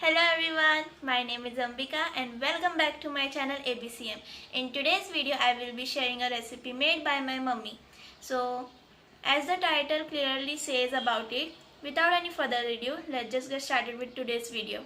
Hello everyone, my name is Ambika and welcome back to my channel ABCM. In today's video I will be sharing a recipe made by my mummy. So as the title clearly says about it, without any further ado, let's just get started with today's video.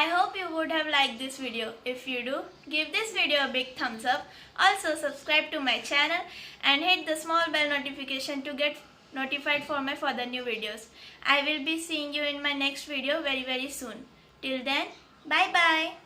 I hope you would have liked this video. If you do, give this video a big thumbs up. Also subscribe to my channel and hit the small bell notification to get notified for my further new videos. I will be seeing you in my next video very soon. Till then, bye bye.